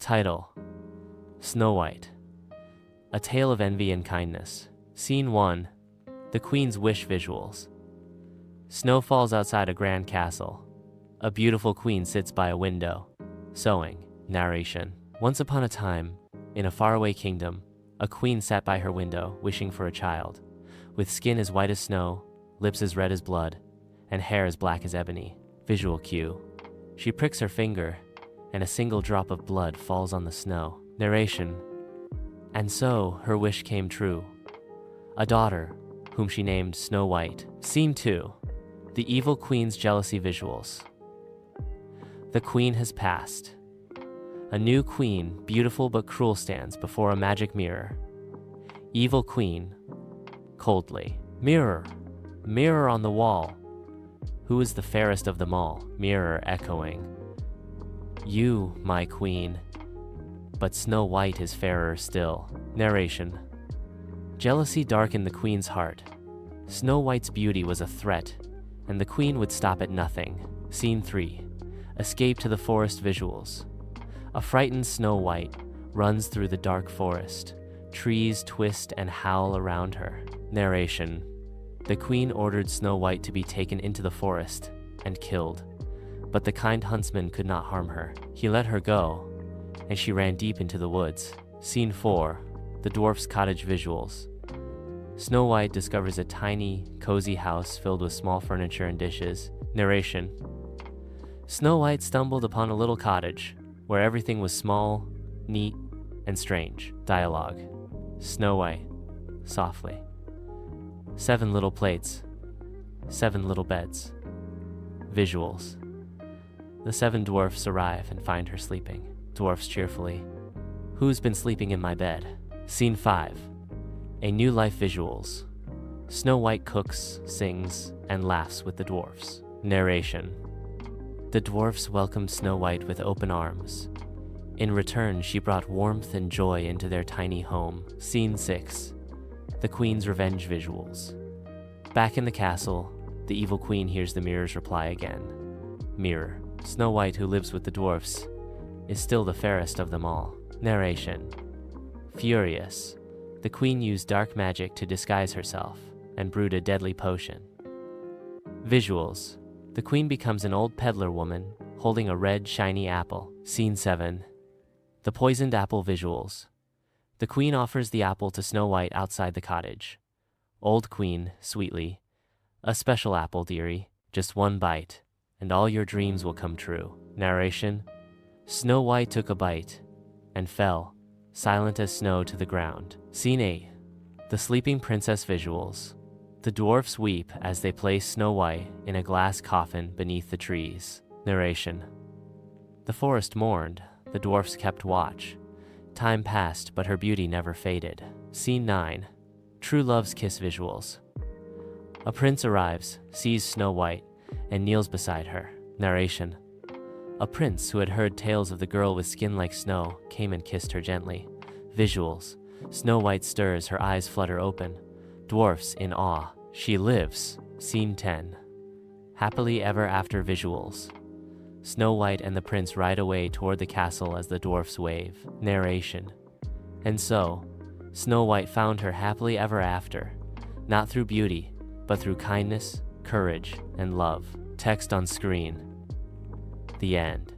Title: Snow White. A Tale of Envy and Kindness. Scene 1. The Queen's Wish visuals. Snow falls outside a grand castle. A beautiful queen sits by a window, sewing. Narration. Once upon a time, in a faraway kingdom, a queen sat by her window, wishing for a child, with skin as white as snow, lips as red as blood, and hair as black as ebony. Visual cue. She pricks her finger, and a single drop of blood falls on the snow. Narration. And so, her wish came true. A daughter, whom she named Snow White. Scene 2. The Evil Queen's Jealousy visuals. The queen has passed. A new queen, beautiful but cruel, stands before a magic mirror. Evil queen, coldly. Mirror, mirror on the wall, who is the fairest of them all? Mirror echoing. You, my queen, but Snow White is fairer still. Narration. Jealousy darkened the queen's heart. Snow White's beauty was a threat, and the queen would stop at nothing. Scene 3. Escape to the forest visuals. A frightened Snow White runs through the dark forest. Trees twist and howl around her. Narration. The queen ordered Snow White to be taken into the forest and killed, but the kind huntsman could not harm her. He let her go, and she ran deep into the woods. Scene 4. The dwarf's cottage visuals. Snow White discovers a tiny, cozy house filled with small furniture and dishes. Narration. Snow White stumbled upon a little cottage where everything was small, neat, and strange. Dialogue. Snow White, softly. 7 little plates, 7 little beds. Visuals. The 7 dwarfs arrive and find her sleeping. Dwarfs cheerfully. Who's been sleeping in my bed? Scene 5. A New Life visuals. Snow White cooks, sings, and laughs with the dwarfs. Narration. The dwarfs welcomed Snow White with open arms. In return, she brought warmth and joy into their tiny home. Scene 6. The Queen's Revenge visuals. Back in the castle, the evil queen hears the mirror's reply again. Mirror. Snow White, who lives with the dwarfs, is still the fairest of them all. Narration. Furious, the queen used dark magic to disguise herself and brewed a deadly potion. Visuals. The queen becomes an old peddler woman holding a red, shiny apple. Scene 7. The Poisoned Apple visuals. The queen offers the apple to Snow White outside the cottage. Old queen, sweetly. A special apple, dearie. Just one bite, and all your dreams will come true. Narration. Snow White took a bite and fell, silent as snow, to the ground. Scene 8. The Sleeping Princess visuals. The dwarfs weep as they place Snow White in a glass coffin beneath the trees. Narration. The forest mourned. The dwarfs kept watch. Time passed, but her beauty never faded. Scene 9. True Love's Kiss visuals. A prince arrives, sees Snow White, and kneels beside her. Narration. A prince who had heard tales of the girl with skin like snow came and kissed her gently. Visuals. Snow White stirs, her eyes flutter open. Dwarfs in awe. She lives. Scene 10. Happily Ever After visuals. Snow White and the prince ride away toward the castle as the dwarfs wave. Narration. And so, Snow White found her happily ever after, not through beauty, but through kindness, courage, and love. Text on screen. The end.